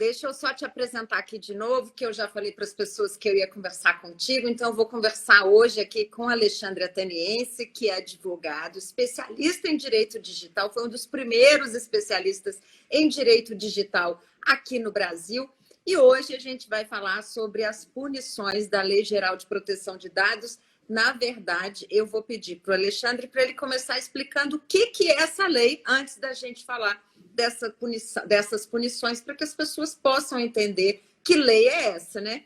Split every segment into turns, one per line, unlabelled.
Deixa eu só te apresentar aqui de novo, que eu já falei para as pessoas que eu ia conversar contigo, então eu vou conversar hoje aqui com Alexandre Ateniense, que é advogado, especialista em direito digital, foi um dos primeiros especialistas em direito digital aqui no Brasil. E hoje a gente vai falar sobre as punições da Lei Geral de Proteção de Dados. Na verdade, eu vou pedir para o Alexandre para ele começar explicando o que é essa lei, antes da gente falar dessas punições, para que as pessoas possam entender que lei é essa, né?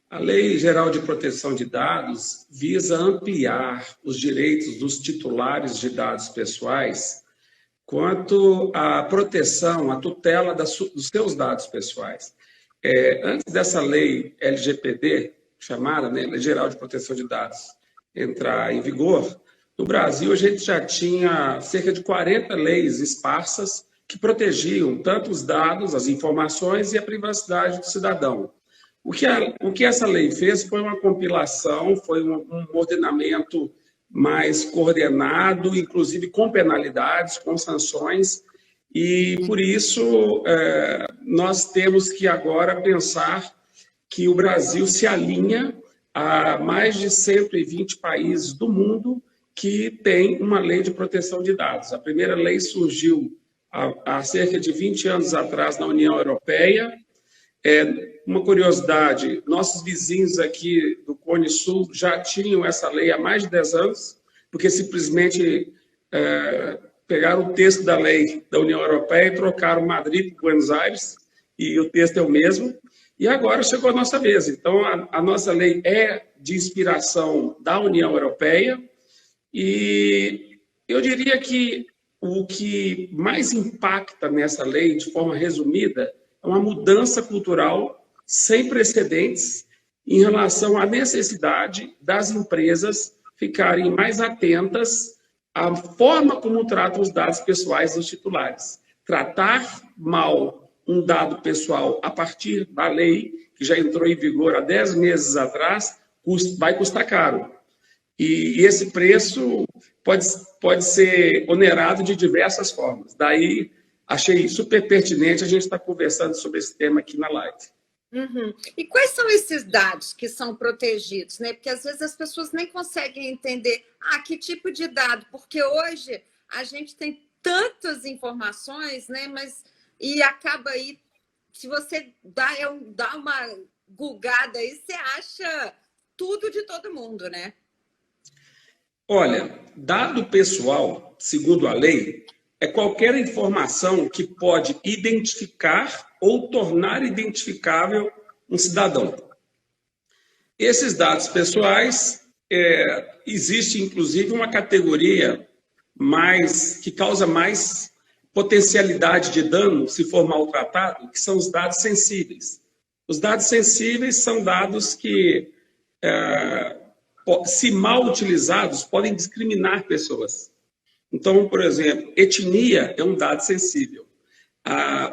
A Lei Geral de Proteção de Dados visa ampliar os direitos dos titulares de dados pessoais quanto à proteção, à tutela dos seus dados pessoais. Antes dessa lei LGPD, chamada, né, Lei Geral de Proteção de Dados, entrar em vigor, no Brasil a gente já tinha cerca de 40 leis esparsas que protegiam tanto os dados, as informações e a privacidade do cidadão. O que essa lei fez foi uma compilação, foi um ordenamento mais coordenado, inclusive com penalidades, com sanções, e por isso nós temos que agora pensar que o Brasil se alinha a mais de 120 países do mundo que tem uma lei de proteção de dados. A primeira lei surgiu há cerca de 20 anos atrás na União Europeia. Uma curiosidade, nossos vizinhos aqui do Cone Sul já tinham essa lei há mais de 10 anos, porque simplesmente pegaram o texto da lei da União Europeia e trocaram Madrid por Buenos Aires, e o texto é o mesmo. E agora chegou a nossa vez. Então, a nossa lei é de inspiração da União Europeia, e eu diria que o que mais impacta nessa lei, de forma resumida, é uma mudança cultural sem precedentes em relação à necessidade das empresas ficarem mais atentas à forma como tratam os dados pessoais dos titulares. Tratar mal um dado pessoal a partir da lei, que já entrou em vigor há 10 meses atrás, vai custar caro. E esse preço pode ser onerado de diversas formas. Daí, achei super pertinente a gente estar conversando sobre esse tema aqui na live.
Uhum. E quais são esses dados que são protegidos, né? Porque às vezes as pessoas nem conseguem entender que tipo de dado, porque hoje a gente tem tantas informações, né? E acaba aí, se você dá uma gulgada aí, você acha tudo de todo mundo, né?
Olha, dado pessoal, segundo a lei, é qualquer informação que pode identificar ou tornar identificável um cidadão. Esses dados pessoais, existe inclusive uma categoria que causa mais potencialidade de dano se for maltratado, que são os dados sensíveis. Os dados sensíveis são dados que, se mal utilizados, podem discriminar pessoas. Então, por exemplo, etnia é um dado sensível.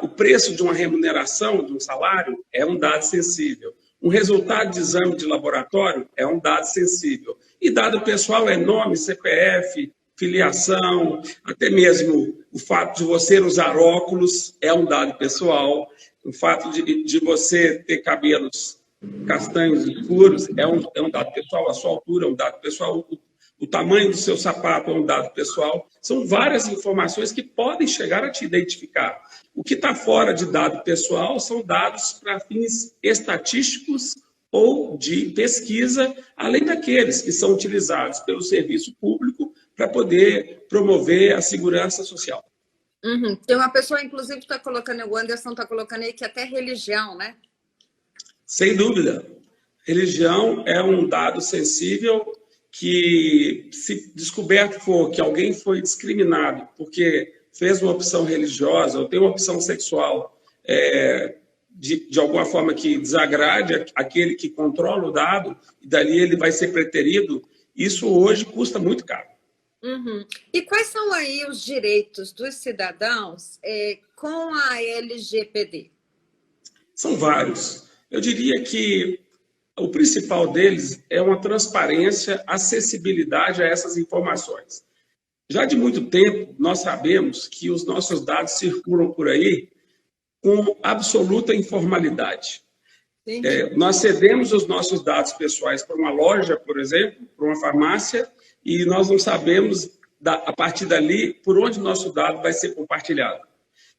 O preço de uma remuneração, de um salário, é um dado sensível. Um resultado de exame de laboratório é um dado sensível. E dado pessoal é nome, CPF, filiação, até mesmo o fato de você usar óculos é um dado pessoal. O fato de você ter cabelos castanhos escuros é um dado pessoal. A sua altura é um dado pessoal. O tamanho do seu sapato é um dado pessoal. São várias informações que podem chegar a te identificar. O que está fora de dado pessoal são dados para fins estatísticos ou de pesquisa, além daqueles que são utilizados pelo serviço público para poder promover a segurança social.
Uhum. Tem uma pessoa, inclusive, que está colocando, o Anderson está colocando aí, que até religião, né?
Sem dúvida. Religião é um dado sensível que, se descoberto for que alguém foi discriminado porque fez uma opção religiosa ou tem uma opção sexual de alguma forma que desagrade aquele que controla o dado, e dali ele vai ser preterido, isso hoje custa muito caro.
Uhum. E quais são aí os direitos dos cidadãos com a LGPD?
São vários. Eu diria que o principal deles é uma transparência, acessibilidade a essas informações. Já de muito tempo, nós sabemos que os nossos dados circulam por aí com absoluta informalidade. Nós cedemos os nossos dados pessoais para uma loja, por exemplo, para uma farmácia, e nós não sabemos, a partir dali, por onde nosso dado vai ser compartilhado.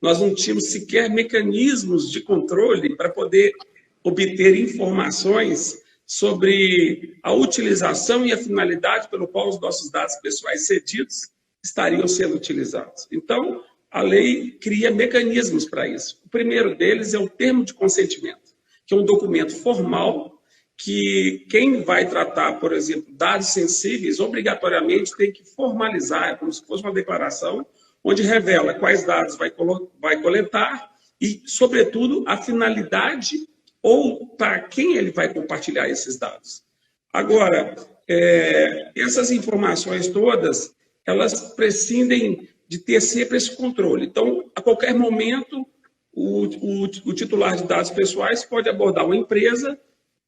Nós não tínhamos sequer mecanismos de controle para poder obter informações sobre a utilização e a finalidade pelo qual os nossos dados pessoais cedidos estariam sendo utilizados. Então, a lei cria mecanismos para isso. O primeiro deles é o termo de consentimento, que é um documento formal que quem vai tratar, por exemplo, dados sensíveis, obrigatoriamente tem que formalizar, como se fosse uma declaração, onde revela quais dados vai coletar e, sobretudo, a finalidade ou para quem ele vai compartilhar esses dados. Agora, essas informações todas, elas prescindem de ter sempre esse controle. Então, a qualquer momento, o titular de dados pessoais pode abordar uma empresa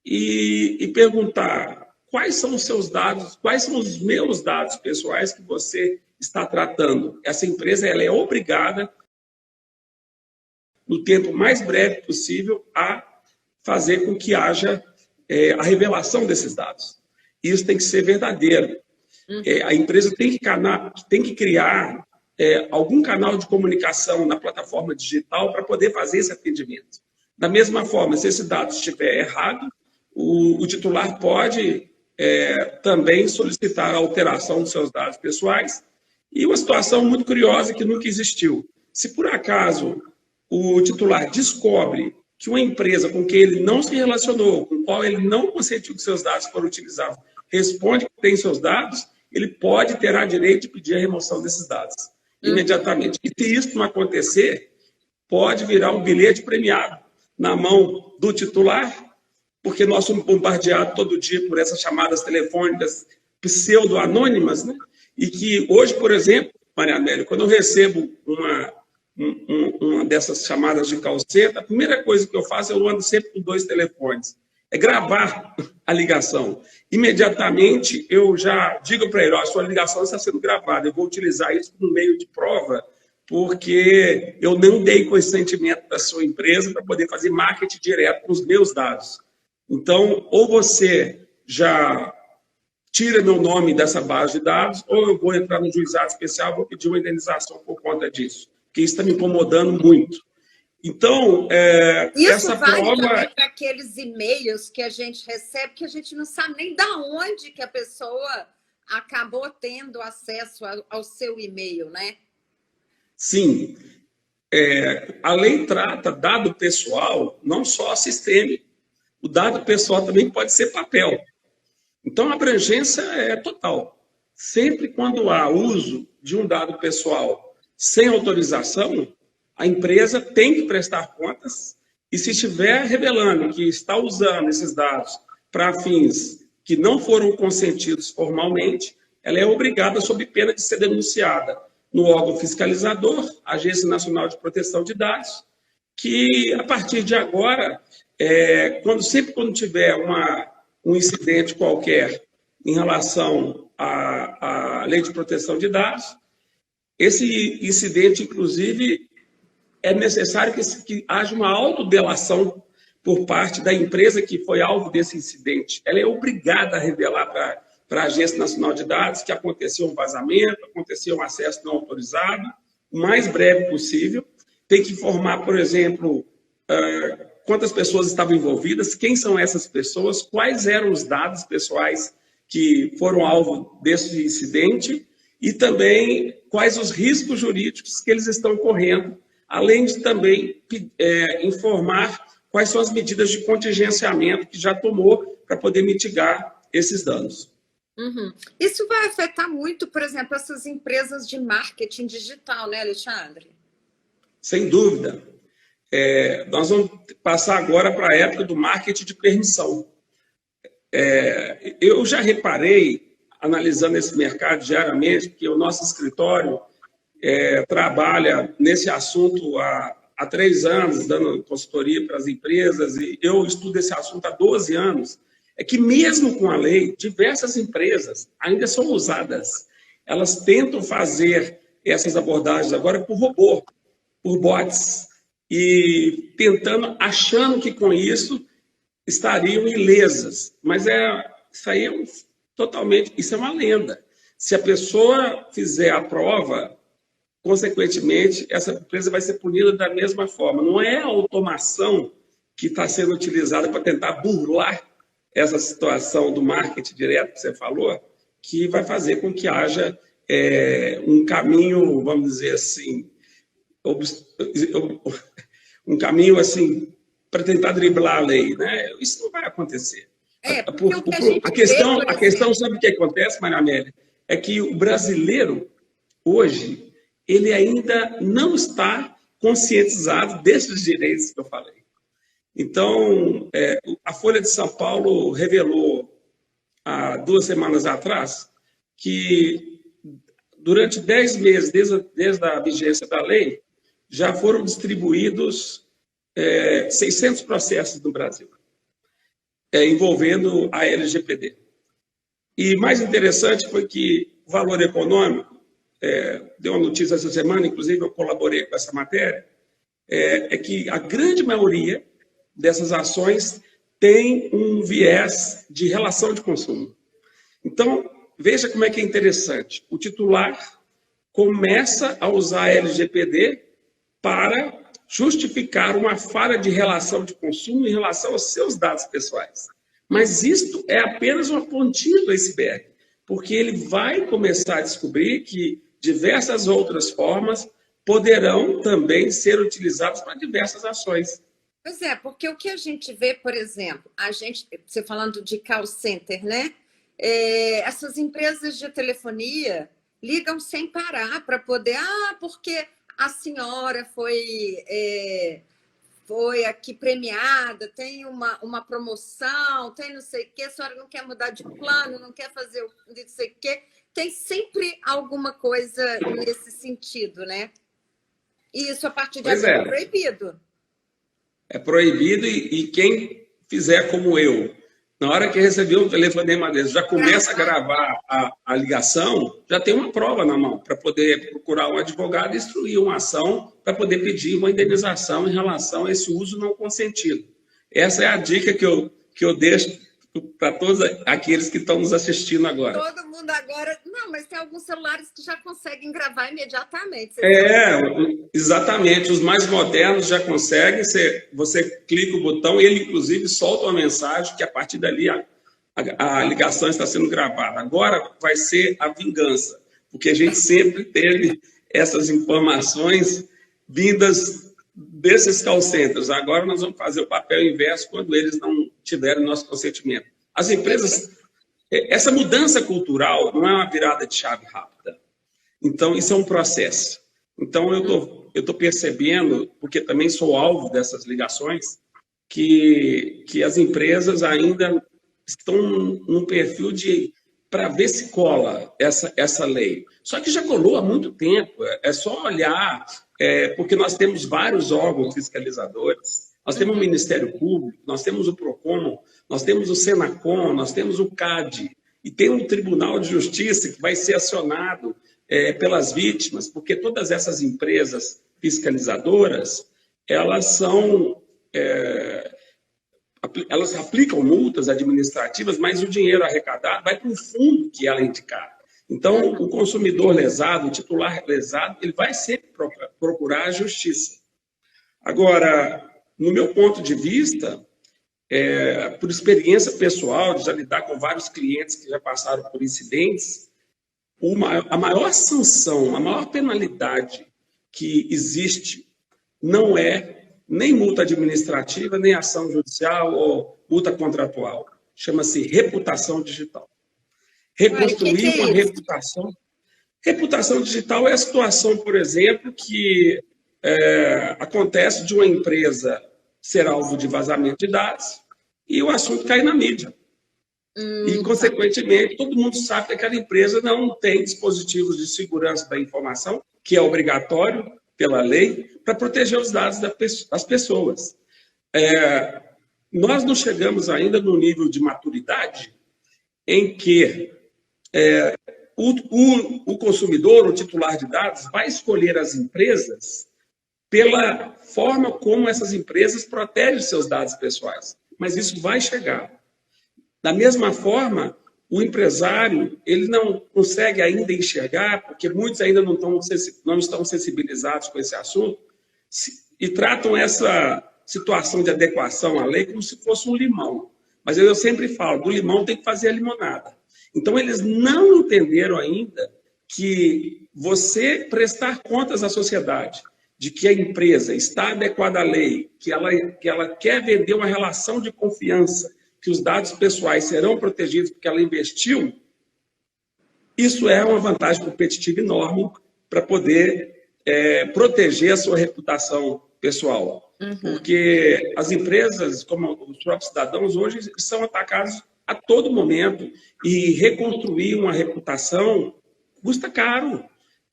e perguntar quais são os seus dados, quais são os meus dados pessoais que você está tratando. Essa empresa ela é obrigada, no tempo mais breve possível, a fazer com que haja a revelação desses dados. Isso tem que ser verdadeiro. A empresa tem que criar algum canal de comunicação na plataforma digital para poder fazer esse atendimento. Da mesma forma, se esse dado estiver errado, o titular pode também solicitar a alteração dos seus dados pessoais. E uma situação muito curiosa que nunca existiu. Se por acaso o titular descobre que uma empresa com quem ele não se relacionou, com qual ele não consentiu que seus dados foram utilizados, responde que tem seus dados, ele terá direito de pedir a remoção desses dados imediatamente. E se isso não acontecer, pode virar um bilhete premiado na mão do titular, porque nós somos bombardeados todo dia por essas chamadas telefônicas pseudo-anônimas, né? E que hoje, por exemplo, Maria Amélia, quando eu recebo uma dessas chamadas de call center, a primeira coisa que eu faço, eu ando sempre com 2 telefones. É gravar a ligação. Imediatamente, eu já digo para ele, a sua ligação está sendo gravada, eu vou utilizar isso como meio de prova, porque eu não dei consentimento da sua empresa para poder fazer marketing direto com os meus dados. Então, ou você já tira meu nome dessa base de dados, ou eu vou entrar no juizado especial, vou pedir uma indenização por conta disso, porque isso está me incomodando muito. Então,
isso
essa
vale
prova...
também para aqueles e-mails que a gente recebe, que a gente não sabe nem de onde que a pessoa acabou tendo acesso ao seu e-mail, né?
Sim. A lei trata dado pessoal, não só sistêmico. O dado pessoal também pode ser papel. Então, a abrangência é total. Sempre quando há uso de um dado pessoal sem autorização, a empresa tem que prestar contas e, se estiver revelando que está usando esses dados para fins que não foram consentidos formalmente, ela é obrigada, sob pena de ser denunciada no órgão fiscalizador, Agência Nacional de Proteção de Dados, que, a partir de agora, sempre quando tiver um incidente qualquer em relação à Lei de Proteção de Dados, esse incidente, inclusive, é necessário que haja uma autodelação por parte da empresa que foi alvo desse incidente. Ela é obrigada a revelar para a Agência Nacional de Dados que aconteceu um vazamento, aconteceu um acesso não autorizado, o mais breve possível. Tem que informar, por exemplo, quantas pessoas estavam envolvidas, quem são essas pessoas, quais eram os dados pessoais que foram alvo desse incidente e também quais os riscos jurídicos que eles estão correndo, além de também informar quais são as medidas de contingenciamento que já tomou para poder mitigar esses danos.
Uhum. Isso vai afetar muito, por exemplo, essas empresas de marketing digital, né, Alexandre?
Sem dúvida. Nós vamos passar agora para a época do marketing de permissão. Eu já reparei, analisando esse mercado diariamente, que o nosso escritório trabalha nesse assunto há 3 anos, dando consultoria para as empresas, e eu estudo esse assunto há 12 anos, é que mesmo com a lei, diversas empresas ainda são usadas. Elas tentam fazer essas abordagens agora por robô, por bots. e tentando, achando que com isso estariam ilesas. Mas isso aí totalmente, isso é uma lenda. Se a pessoa fizer a prova, consequentemente, essa empresa vai ser punida da mesma forma. Não é a automação que está sendo utilizada para tentar burlar essa situação do marketing direto que você falou, que vai fazer com que haja um caminho, vamos dizer assim, um caminho assim para tentar driblar a lei, né? Isso não vai acontecer. A questão, sabe o que acontece, Maria Amélia? É que o brasileiro, hoje, ele ainda não está conscientizado desses direitos que eu falei. Então, a Folha de São Paulo revelou, há 2 semanas atrás, que durante 10 meses, desde a vigência da lei, já foram distribuídos 600 processos no Brasil, envolvendo a LGPD. E mais interessante foi que o valor econômico, deu uma notícia essa semana, inclusive eu colaborei com essa matéria, é que a grande maioria dessas ações tem um viés de relação de consumo. Então, veja como é que é interessante. O titular começa a usar a LGPD para justificar uma falha de relação de consumo em relação aos seus dados pessoais. Mas isto é apenas uma pontinha do iceberg, porque ele vai começar a descobrir que diversas outras formas poderão também ser utilizadas para diversas ações.
Pois é, porque o que a gente vê, por exemplo, você falando de call center, né? Essas empresas de telefonia ligam sem parar para poder... porque a senhora foi aqui premiada, tem uma promoção, tem não sei o quê, a senhora não quer mudar de plano, não quer fazer não sei o quê. Tem sempre alguma coisa nesse sentido, né? E isso, a partir de agora, é proibido.
É proibido e quem fizer como eu, na hora que receber um telefonema desse, já começa a gravar a ligação, já tem uma prova na mão para poder procurar um advogado e instruir uma ação para poder pedir uma indenização em relação a esse uso não consentido. Essa é a dica que eu deixo para todos aqueles que estão nos assistindo agora.
Todo mundo agora... Não, mas tem alguns celulares que já conseguem gravar imediatamente.
Exatamente. Os mais modernos já conseguem. Você clica o botão e ele, inclusive, solta uma mensagem que, a partir dali, a ligação está sendo gravada. Agora vai ser a vingança, porque a gente sempre teve essas informações vindas desses call centers. Agora nós vamos fazer o papel inverso quando eles não tiverem nosso consentimento. As empresas... Essa mudança cultural não é uma virada de chave rápida. Então, isso é um processo. Então, eu estou percebendo, porque também sou alvo dessas ligações, que as empresas ainda estão num perfil para ver se cola essa lei. Só que já colou há muito tempo. É só olhar, porque nós temos vários órgãos fiscalizadores. Nós temos o Ministério Público, nós temos o PROCON, nós temos o Senacom, nós temos o CAD, e tem um Tribunal de Justiça que vai ser acionado pelas vítimas, porque todas essas empresas fiscalizadoras, elas aplicam multas administrativas, mas o dinheiro arrecadado vai para um fundo que ela indicar. Então, o consumidor lesado, o titular lesado, ele vai sempre procurar a justiça. Agora, no meu ponto de vista, por experiência pessoal, de já lidar com vários clientes que já passaram por incidentes, a maior sanção, a maior penalidade que existe não é nem multa administrativa, nem ação judicial ou multa contratual. Chama-se reputação digital. Reconstruir uma reputação. Reputação digital é a situação, por exemplo, que acontece de uma empresa ser alvo de vazamento de dados e o assunto cai na mídia. E, consequentemente, todo mundo sabe que aquela empresa não tem dispositivos de segurança da informação, que é obrigatório pela lei, para proteger os dados das pessoas. Nós não chegamos ainda no nível de maturidade em que o consumidor, o titular de dados, vai escolher as empresas pela forma como essas empresas protegem seus dados pessoais. Mas isso vai chegar. Da mesma forma, o empresário ele não consegue ainda enxergar, porque muitos ainda não estão sensibilizados com esse assunto, e tratam essa situação de adequação à lei como se fosse um limão. Mas eu sempre falo, do limão tem que fazer a limonada. Então, eles não entenderam ainda que você prestar contas à sociedade de que a empresa está adequada à lei, que ela quer vender uma relação de confiança, que os dados pessoais serão protegidos porque ela investiu, isso é uma vantagem competitiva enorme para poder proteger a sua reputação pessoal. Porque as empresas, como os próprios cidadãos, hoje são atacados a todo momento e reconstruir uma reputação custa caro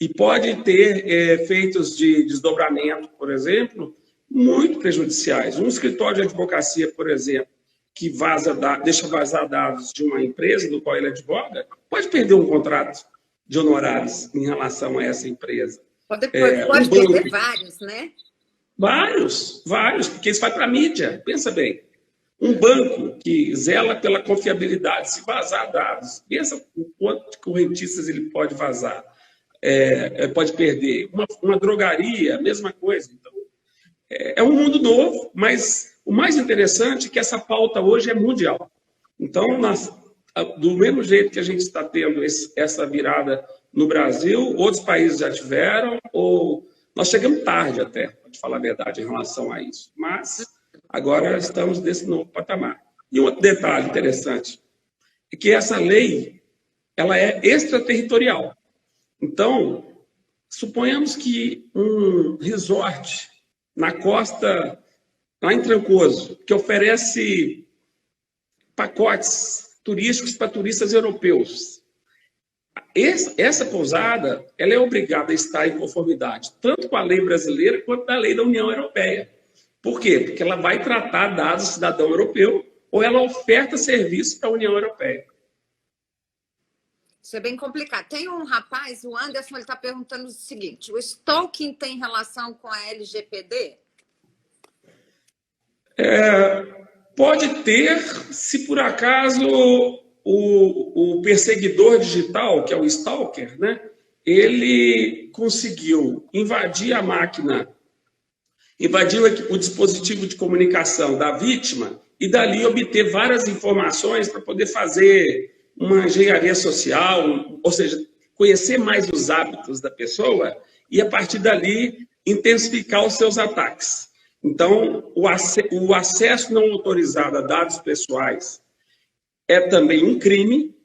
e pode ter efeitos de desdobramento, por exemplo, muito prejudiciais. Um escritório de advocacia, por exemplo, que deixa vazar dados de uma empresa do qual ele advoga, pode perder um contrato de honorários em relação a essa empresa.
Pode perder vários, né?
Vários, porque isso vai para a mídia. Pensa bem, um banco que zela pela confiabilidade, se vazar dados, pensa o quanto de correntistas ele pode vazar, pode perder. Uma drogaria, a mesma coisa. Então, é um mundo novo, mas o mais interessante é que essa pauta hoje é mundial. Então, do mesmo jeito que a gente está tendo essa virada no Brasil, outros países já tiveram, ou nós chegamos tarde até, para te falar a verdade, em relação a isso. Mas agora estamos nesse novo patamar. E um outro detalhe interessante é que essa lei ela é extraterritorial. Então, suponhamos que um resort na costa, lá em Trancoso, que oferece pacotes turísticos para turistas europeus. Essa pousada ela é obrigada a estar em conformidade, tanto com a lei brasileira quanto com a lei da União Europeia. Por quê? Porque ela vai tratar dados do cidadão europeu ou ela oferta serviço para a União Europeia.
Isso é bem complicado. Tem um rapaz, o Anderson, ele está perguntando o seguinte: o stalking tem relação com a LGPD?
Pode ter, se por acaso o perseguidor digital, que é o stalker, né, ele conseguiu invadir a máquina, invadir o dispositivo de comunicação da vítima e dali obter várias informações para poder fazer uma engenharia social, ou seja, conhecer mais os hábitos da pessoa e, a partir dali, intensificar os seus ataques. Então, o acesso não autorizado a dados pessoais é também um crime,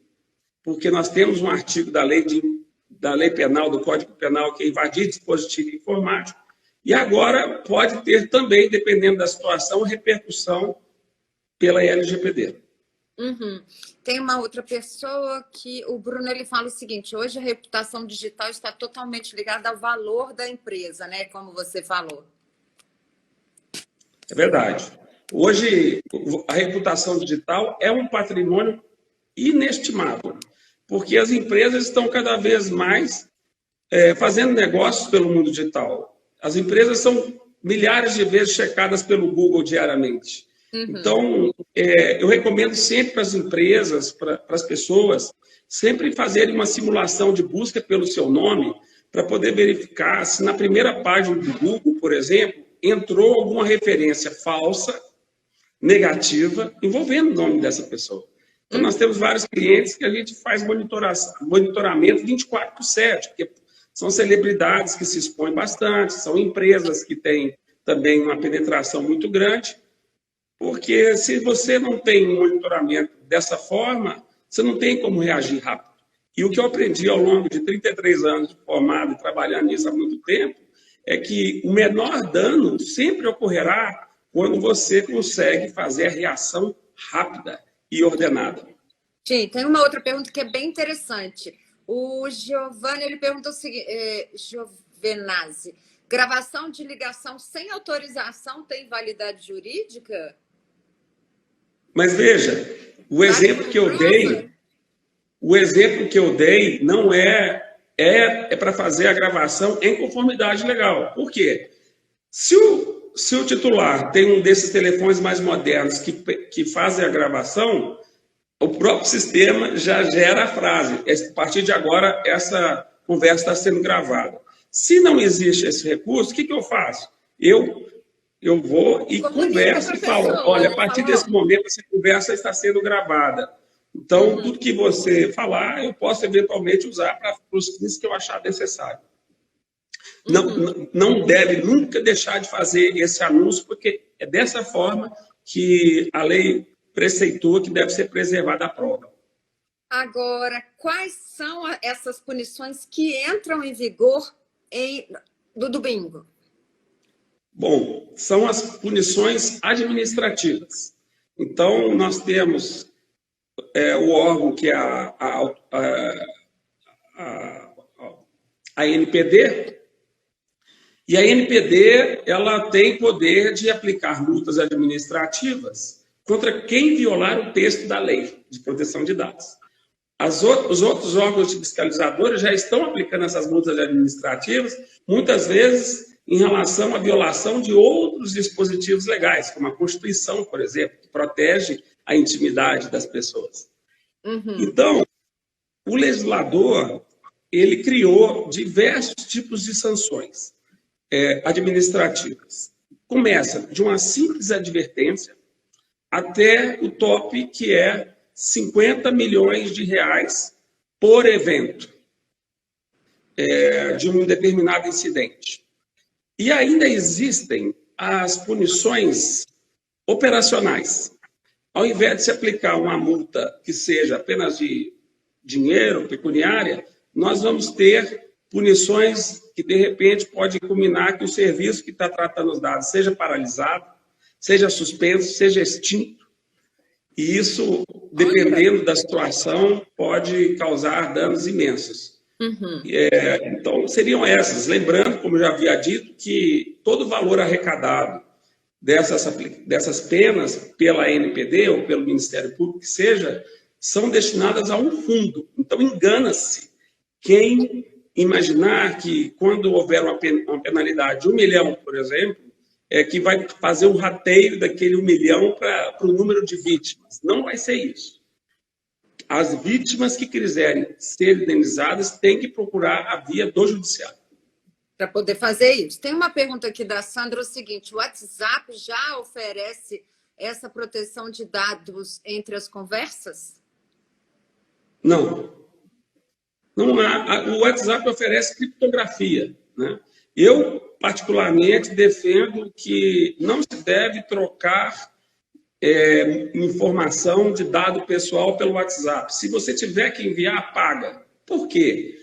porque nós temos um artigo da lei penal, do Código Penal, que é invadir dispositivo informático, e agora pode ter também, dependendo da situação, repercussão pela LGPD.
Tem uma outra pessoa que o Bruno ele fala o seguinte: hoje a reputação digital está totalmente ligada ao valor da empresa, né? Como você falou.
É verdade. Hoje a reputação digital é um patrimônio inestimável, porque as empresas estão cada vez mais fazendo negócios pelo mundo digital. As empresas são milhares de vezes checadas pelo Google diariamente. Então, eu recomendo sempre para as empresas, para as pessoas, sempre fazerem uma simulação de busca pelo seu nome para poder verificar se na primeira página do Google, por exemplo, entrou alguma referência falsa, negativa, envolvendo o nome dessa pessoa. Então, nós temos vários clientes que a gente faz monitoramento 24/7, porque são celebridades que se expõem bastante, são empresas que têm também uma penetração muito grande, porque se você não tem um monitoramento dessa forma, você não tem como reagir rápido. E o que eu aprendi ao longo de 33 anos de formado e trabalhando nisso há muito tempo, é que o menor dano sempre ocorrerá quando você consegue fazer a reação rápida e ordenada.
Sim, tem uma outra pergunta que é bem interessante. O Giovanni, ele perguntou o seguinte, Giovenazzi, gravação de ligação sem autorização tem validade jurídica?
Mas veja, o exemplo que eu dei não é para fazer a gravação em conformidade legal. Por quê? Se o titular tem um desses telefones mais modernos que fazem a gravação, o próprio sistema já gera a frase. A partir de agora, essa conversa está sendo gravada. Se não existe esse recurso, o que eu faço? Eu vou e converso e falo, olha, a partir desse momento, essa conversa está sendo gravada. Então, tudo que você falar, eu posso eventualmente usar para os fins que eu achar necessário. Não deve nunca deixar de fazer esse anúncio, porque é dessa forma que a lei preceitua que deve ser preservada a prova.
Agora, quais são essas punições que entram em vigor do bingo?
Bom, são as punições administrativas. Então, nós temos o órgão que é a NPD, e a NPD ela tem poder de aplicar multas administrativas contra quem violar o texto da lei de proteção de dados. Os outros órgãos fiscalizadores já estão aplicando essas multas administrativas, muitas vezes em relação à violação de outros dispositivos legais, como a Constituição, por exemplo, que protege a intimidade das pessoas. Então, o legislador ele criou diversos tipos de sanções administrativas. Começa de uma simples advertência até o top, que é 50 milhões de reais por evento de um determinado incidente. E ainda existem as punições operacionais. Ao invés de se aplicar uma multa que seja apenas de dinheiro, pecuniária, nós vamos ter punições que, de repente, pode culminar que o serviço que está tratando os dados seja paralisado, seja suspenso, seja extinto. E isso, dependendo da situação, pode causar danos imensos. Então, seriam essas. Lembrando, como já havia dito, que todo o valor arrecadado dessas penas pela ANPD ou pelo Ministério Público, que seja, são destinadas a um fundo. Então, engana-se quem imaginar que, quando houver uma penalidade de 1 milhão, por exemplo, que vai fazer um rateio daquele 1 milhão para o número de vítimas. Não vai ser isso. As vítimas que quiserem ser indenizadas têm que procurar a via do judiciário.
Para poder fazer isso. Tem uma pergunta aqui da Sandra, o seguinte: o WhatsApp já oferece essa proteção de dados entre as conversas?
Não. Não há. O WhatsApp oferece criptografia, né? Eu, particularmente, defendo que não se deve trocar informação de dado pessoal pelo WhatsApp. Se você tiver que enviar, apaga. Por quê?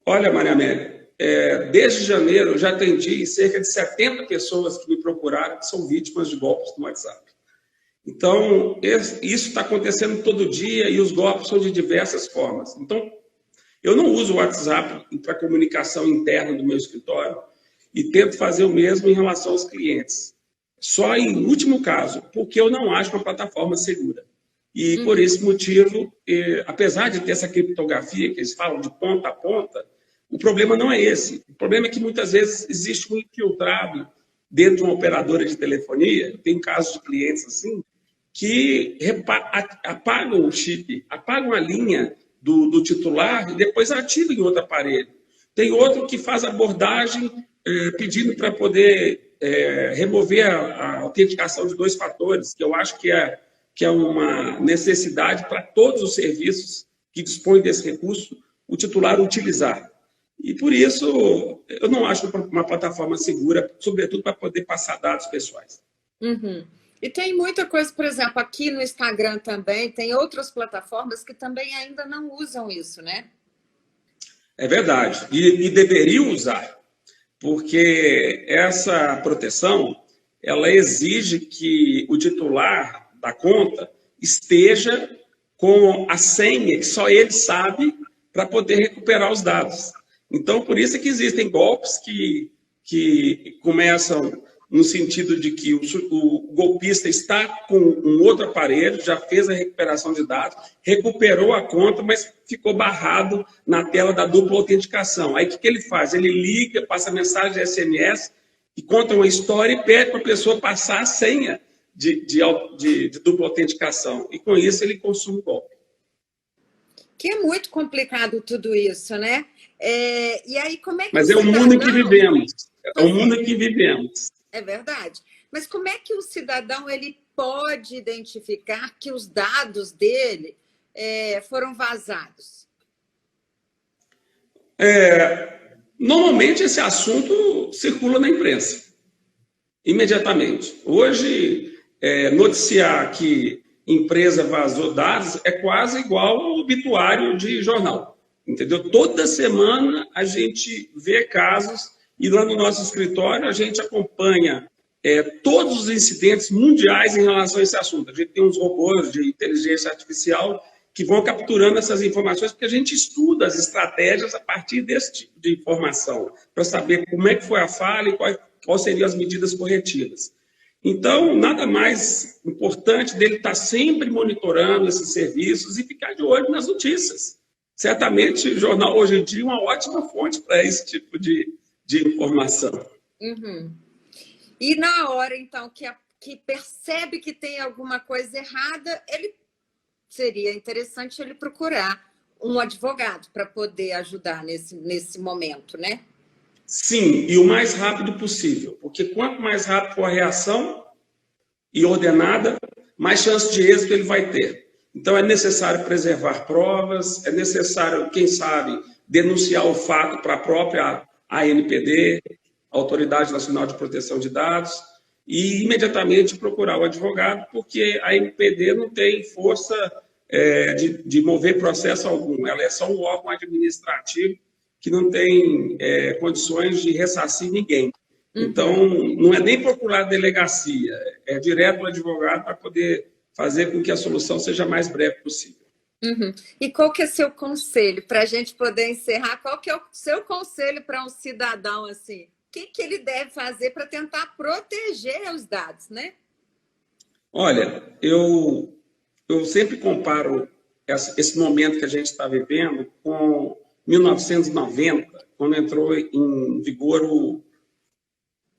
Olha, Maria Amélia, desde janeiro eu já atendi cerca de 70 pessoas que me procuraram que são vítimas de golpes no WhatsApp. Então, isso está acontecendo todo dia e os golpes são de diversas formas. Então, eu não uso o WhatsApp para comunicação interna do meu escritório e tento fazer o mesmo em relação aos clientes. Só em último caso, porque eu não acho uma plataforma segura. E por esse motivo, apesar de ter essa criptografia que eles falam de ponta a ponta, o problema não é esse. O problema é que muitas vezes existe um infiltrado dentro de uma operadora de telefonia, tem casos de clientes assim, que apagam o chip, apagam a linha do titular e depois ativam em outro aparelho. Tem outro que faz abordagem pedindo para poder remover a autenticação de 2 fatores, que eu acho que é uma necessidade para todos os serviços que dispõem desse recurso, o titular utilizar. E por isso, eu não acho uma plataforma segura, sobretudo para poder passar dados pessoais.
E tem muita coisa, por exemplo, aqui no Instagram também, tem outras plataformas que também ainda não usam isso, né?
É verdade, e deveriam usar, porque essa proteção, ela exige que o titular da conta esteja com a senha que só ele sabe para poder recuperar os dados. Então, por isso é que existem golpes que começam no sentido de que o golpista está com um outro aparelho, já fez a recuperação de dados, recuperou a conta, mas ficou barrado na tela da dupla autenticação. Aí o que ele faz? Ele liga, passa mensagem de SMS e conta uma história e pede para a pessoa passar a senha de dupla autenticação. E com isso ele consome o golpe.
Que é muito complicado tudo isso, né? E aí, como é que
Mas é o mundo em que vivemos. É o mundo em que vivemos.
É verdade. Mas como é que o cidadão ele pode identificar que os dados dele foram vazados?
Normalmente esse assunto circula na imprensa, imediatamente. Hoje, noticiar que empresa vazou dados é quase igual ao obituário de jornal, entendeu? Toda semana a gente vê casos e lá no nosso escritório a gente acompanha todos os incidentes mundiais em relação a esse assunto. A gente tem uns robôs de inteligência artificial que vão capturando essas informações, porque a gente estuda as estratégias a partir desse tipo de informação, para saber como é que foi a falha e quais seriam as medidas corretivas. Então, nada mais importante dele estar sempre monitorando esses serviços e ficar de olho nas notícias. Certamente, o jornal hoje em dia é uma ótima fonte para esse tipo de informação.
Uhum. E na hora, então, que percebe que tem alguma coisa errada, seria interessante ele procurar um advogado para poder ajudar nesse momento, né?
Sim, e o mais rápido possível, porque quanto mais rápido for a reação e ordenada, mais chance de êxito ele vai ter. Então é necessário preservar provas, é necessário, quem sabe, denunciar o fato para a própria ANPD, Autoridade Nacional de Proteção de Dados, e imediatamente procurar o advogado, porque a ANPD não tem força de mover processo algum, ela é só um órgão administrativo que não tem condições de ressarcir ninguém. Então, não é nem procurar a delegacia, é direto ao advogado para poder fazer com que a solução seja a mais breve possível.
Uhum. E qual que é seu conselho, para a gente poder encerrar, qual que é o seu conselho para um cidadão assim? O que ele deve fazer para tentar proteger os dados, né?
Olha, eu sempre comparo esse momento que a gente está vivendo com 1990, quando entrou em vigor o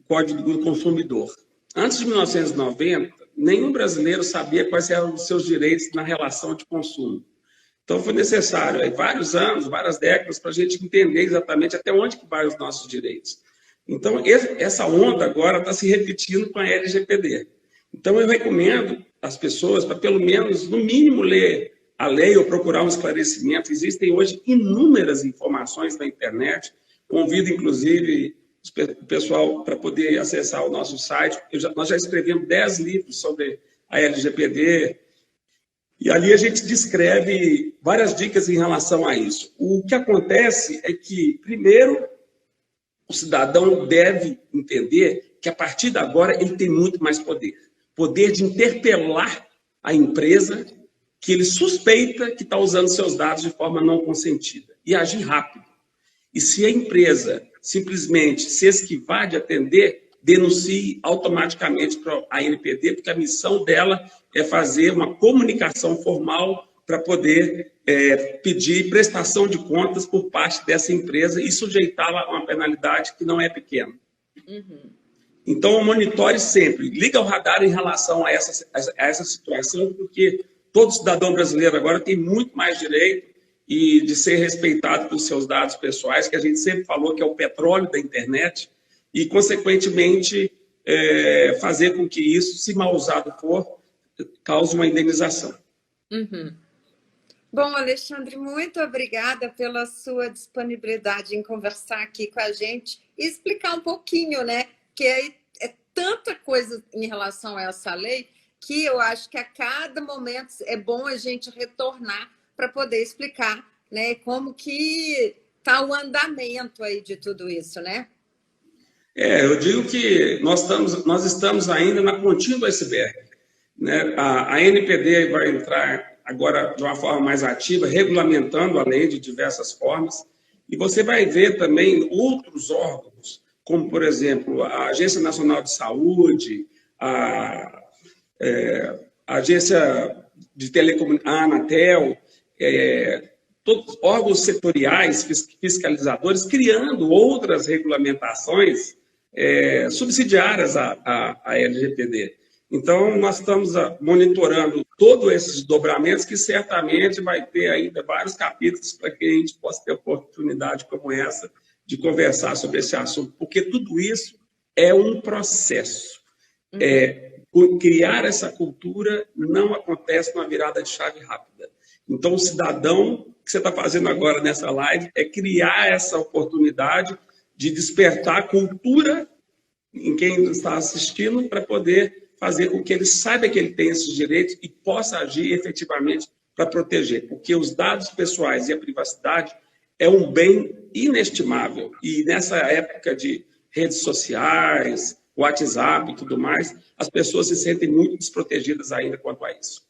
Código do Consumidor. Antes de 1990, nenhum brasileiro sabia quais eram os seus direitos na relação de consumo. Então, foi necessário vários anos, várias décadas, para a gente entender exatamente até onde que vai os nossos direitos. Então, essa onda agora está se repetindo com a LGPD. Então, eu recomendo às pessoas para, pelo menos, no mínimo, ler a lei ou procurar um esclarecimento. Existem hoje inúmeras informações na internet. Convido, inclusive, o pessoal para poder acessar o nosso site. Nós já escrevemos 10 livros sobre a LGPD, e ali a gente descreve várias dicas em relação a isso. O que acontece é que, primeiro, o cidadão deve entender que, a partir de agora, ele tem muito mais poder. Poder de interpelar a empresa que ele suspeita que está usando seus dados de forma não consentida e agir rápido. E se a empresa simplesmente se esquivar de atender, denuncie automaticamente para a ANPD, porque a missão dela é fazer uma comunicação formal para poder pedir prestação de contas por parte dessa empresa e sujeitá-la a uma penalidade que não é pequena.
Uhum.
Então, monitore sempre, liga o radar em relação a essa situação, porque todo cidadão brasileiro agora tem muito mais direito e de ser respeitado pelos seus dados pessoais, que a gente sempre falou que é o petróleo da internet, e, consequentemente, fazer com que isso, se mal usado for, cause uma indenização.
Uhum. Bom, Alexandre, muito obrigada pela sua disponibilidade em conversar aqui com a gente e explicar um pouquinho, né? Que é tanta coisa em relação a essa lei que eu acho que a cada momento é bom a gente retornar para poder explicar, né, como que está o andamento aí de tudo isso, né?
Eu digo que nós estamos ainda na pontinha do iceberg, né? A ANPD vai entrar agora de uma forma mais ativa, regulamentando a lei de diversas formas, e você vai ver também outros órgãos, como, por exemplo, a Agência Nacional de Saúde, a Agência de Telecomunicações, a Anatel, todos órgãos setoriais, fiscalizadores, criando outras regulamentações subsidiárias à LGPD. Então, nós estamos monitorando todos esses desdobramentos, que certamente vai ter ainda vários capítulos para que a gente possa ter oportunidade como essa de conversar sobre esse assunto, porque tudo isso é um processo. Criar essa cultura não acontece numa virada de chave rápida. Então, o cidadão, o que você está fazendo agora nessa live, é criar essa oportunidade de despertar a cultura em quem está assistindo para poder fazer com que ele saiba que ele tem esses direitos e possa agir efetivamente para proteger. Porque os dados pessoais e a privacidade é um bem inestimável. E nessa época de redes sociais, WhatsApp e tudo mais, as pessoas se sentem muito desprotegidas ainda quanto a isso.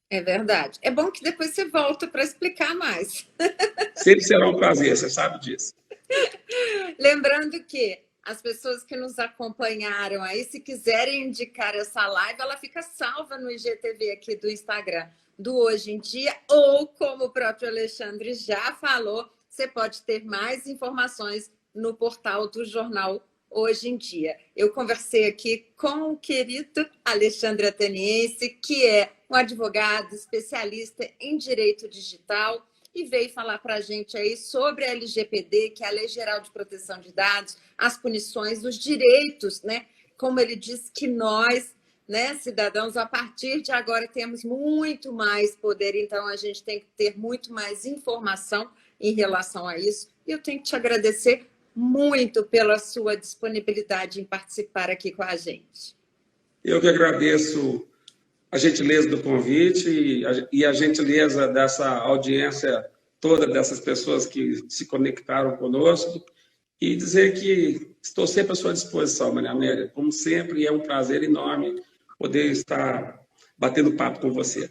É verdade. É bom que depois você volta para explicar mais.
Sempre será um prazer, você sabe disso.
Lembrando que as pessoas que nos acompanharam aí, se quiserem indicar essa live, ela fica salva no IGTV aqui do Instagram do Hoje em Dia, ou, como o próprio Alexandre já falou, você pode ter mais informações no portal do jornal Hoje em Dia. Eu conversei aqui com o querido Alexandre Ateniense, que é um advogado especialista em direito digital, e veio falar para a gente aí sobre a LGPD, que é a Lei Geral de Proteção de Dados, as punições, os direitos, né? Como ele disse que nós, né, cidadãos, a partir de agora temos muito mais poder, então a gente tem que ter muito mais informação em relação a isso. E eu tenho que te agradecer muito pela sua disponibilidade em participar aqui com a gente.
Eu que agradeço a gentileza do convite e a gentileza dessa audiência toda, dessas pessoas que se conectaram conosco, e dizer que estou sempre à sua disposição, Maria Amélia. Como sempre, é um prazer enorme poder estar batendo papo com você.